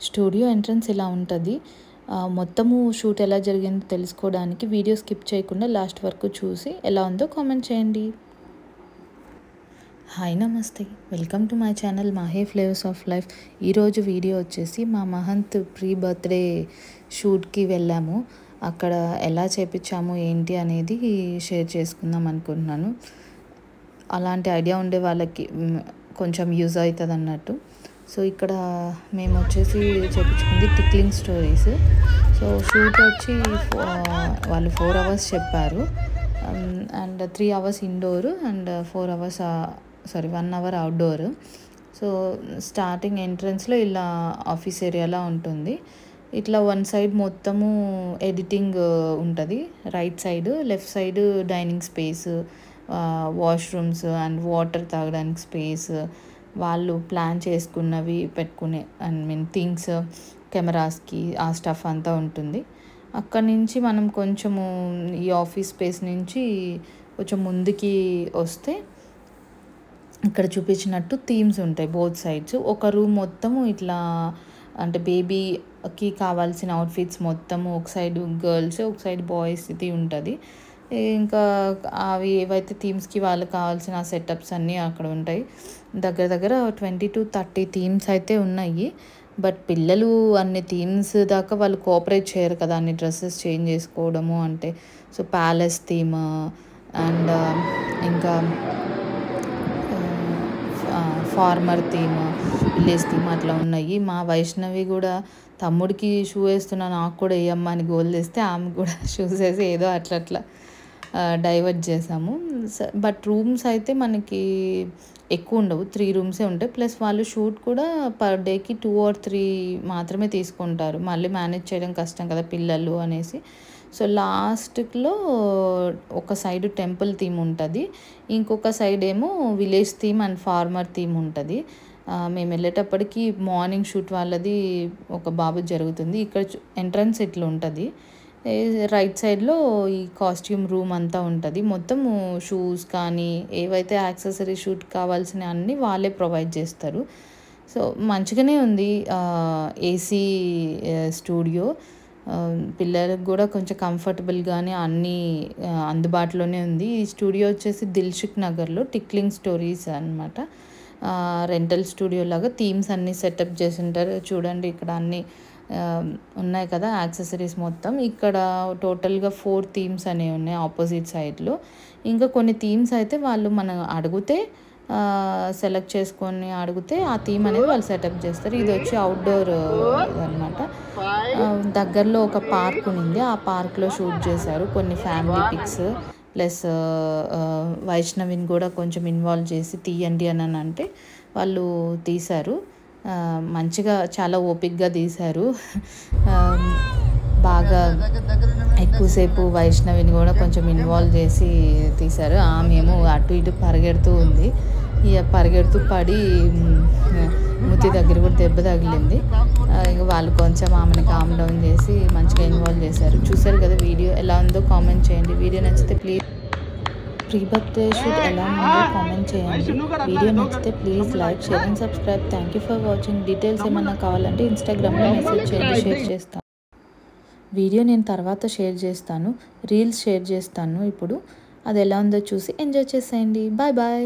Studio entrance ఇలా ఉంటుంది. మొత్తము షూట్ ఎలా జరిగిందో తెలుసుకోవడానికి వీడియో స్కిప్ చేయకుండా లాస్ట్ వరకు చూసి ఎలా ఉందో కామెంట్ చేయండి. హాయ్ నమస్తే, welcome to my channel Mahe flavours of life. ఈరోజు వీడియో వచ్చేసి మా మహంత్ ప్రీ బర్త్డే షూట్కి వెళ్ళాము. అక్కడ ఎలా చేపించాము ఏంటి అనేది షేర్ చేసుకుందాం అనుకుంటున్నాను. అలాంటి ఐడియా ఉండే వాళ్ళకి కొంచెం యూజ్ అవుతుంది అన్నట్టు. సో ఇక్కడ మేము వచ్చేసి చేపించుకుంది టిక్లింగ్ స్టోరీస్. సో షూట్ వచ్చి వాళ్ళు 4 hours చెప్పారు and 3 hours indoor and 1 hour outdoor. So starting ఎంట్రన్స్లో ఇలా ఆఫీస్ ఏరియాలా ఉంటుంది. ఇట్లా వన్ సైడ్ మొత్తము ఎడిటింగ్ ఉంటుంది, right side, left side dining space, washrooms and water తాగడానికి స్పేస్, వాళ్ళు ప్లాన్ చేసుకున్నవి పెట్టుకునే థింగ్స్, కెమెరాస్కి ఆ స్టఫ్ అంతా ఉంటుంది. అక్కడి నుంచి మనం కొంచెము ఈ ఆఫీస్ స్పేస్ నుంచి కొంచెం ముందుకి వస్తే ఇక్కడ చూపించినట్టు థీమ్స్ ఉంటాయి బోత్ సైడ్స్. ఒక రూమ్ మొత్తము ఇట్లా అంటే బేబీకి కావాల్సిన అవుట్ఫిట్స్ మొత్తము ఒక సైడ్ గర్ల్స్, ఒక సైడ్ బాయ్స్ ఇది ఉంటుంది. ఇంకా అవి ఏవైతే థీమ్స్కి వాళ్ళకి కావాల్సిన సెటప్స్ అన్నీ అక్కడ ఉంటాయి. దగ్గర 20 to 30 థీమ్స్ అయితే ఉన్నాయి. బట్ పిల్లలు అన్ని థీమ్స్ దాకా వాళ్ళు కోఆపరేట్ చేయరు కదా, అన్ని డ్రెస్సెస్ చేంజ్ చేసుకోవడము అంటే. సో ప్యాలెస్ థీమ్ అండ్ ఇంకా ఫార్మర్ థీమ్, విలేజ్ థీమ్ అట్లా ఉన్నాయి. మా వైష్ణవి కూడా తమ్ముడికి షూ వేస్తున్నా నాకు కూడా వేయమ్మా అని గోల్ చేస్తే ఆమె కూడా షూస్ వేసి ఏదో అట్లా డైవర్ట్ చేసాము. బట్ రూమ్స్ అయితే మనకి ఎక్కువ ఉండవు, 3 రూమ్సే ఉంటాయి. ప్లస్ వాళ్ళు షూట్ కూడా పర్ డేకి 2 or 3 మాత్రమే తీసుకుంటారు. మళ్ళీ మేనేజ్ చేయడం కష్టం కదా పిల్లలు అనేసి. సో లాస్ట్లో ఒక సైడ్ టెంపుల్ థీమ్ ఉంటుంది, ఇంకొక సైడ్ ఏమో village theme and farmer theme ఉంటుంది. మేము వెళ్ళేటప్పటికి మార్నింగ్ షూట్ వాళ్ళది ఒక బాబు జరుగుతుంది. ఇక్కడ ఎంట్రన్స్ ఇట్లా ఉంటుంది. రైట్ సైడ్లో ఈ కాస్ట్యూమ్ రూమ్ అంతా ఉంటుంది. మొత్తము షూస్ కానీ ఏవైతే యాక్సెసరీ షూట్ కావాల్సిన అన్నీ వాళ్ళే ప్రొవైడ్ చేస్తారు. సో మంచిగానే ఉంది ఏసీ స్టూడియో. పిల్లలకు కూడా కొంచెం కంఫర్టబుల్గానే అన్నీ అందుబాటులోనే ఉంది. ఈ స్టూడియో వచ్చేసి దిల్సుఖ్ నగర్లో టిక్లింగ్ స్టోరీస్ అనమాట. రెంటల్ స్టూడియో లాగా థీమ్స్ అన్నీ సెటప్ చేసి ఉంటారు. చూడండి ఇక్కడ అన్నీ ఉన్నాయి కదా యాక్సెసరీస్ మొత్తం. ఇక్కడ టోటల్గా 4 థీమ్స్ అనేవి ఉన్నాయి ఆపోజిట్ సైడ్లో. ఇంకా కొన్ని థీమ్స్ అయితే వాళ్ళు మనం అడిగితే సెలెక్ట్ చేసుకొని అడిగితే ఆ థీమ్ అనేది వాళ్ళు సెటప్ చేస్తారు. ఇది వచ్చి అవుట్డోర్ అనమాట. దగ్గరలో ఒక పార్క్ ఉంది, ఆ పార్క్లో షూట్ చేశారు. కొన్ని ఫ్యామిలీ పిక్స్ ప్లస్ వైష్ణవిని కూడా కొంచెం ఇన్వాల్వ్ చేసి తీయండి అని అంటే వాళ్ళు తీశారు. మంచిగా చాలా ఓపిక్గా తీశారు. బాగా ఎక్కువసేపు వైష్ణవిని కూడా కొంచెం ఇన్వాల్వ్ చేసి తీశారు. ఆమెమో అటు ఇటు పరిగెడుతూ ఉంది. ఇక పరిగెడుతూ పడి ముత్తి దగ్గర కూడా దెబ్బ తగిలింది. ఇక వాళ్ళు కొంచెం ఆమెను కామ్ డౌన్ చేసి మంచిగా ఇన్వాల్వ్ చేశారు. చూసారు కదా వీడియో ఎలా ఉందో కామెంట్ చేయండి. వీడియో నచ్చితే ప్లీజ్ ప్రీ బర్త్డే షూట్ ఎలా ఉందో కామెంట్ చేయండి. వీడియో నచ్చితే please like, share and subscribe. Thank you for watching. Details ఏమన్నా కావాలంటే ఇన్స్టాగ్రామ్లో మెసేజ్ చేయండి, షేర్ చేస్తాను. వీడియో నేను తర్వాత షేర్ చేస్తాను, రీల్స్ షేర్ చేస్తాను. ఇప్పుడు అది ఎలా ఉందో చూసి ఎంజాయ్ చేసేయండి. Bye bye.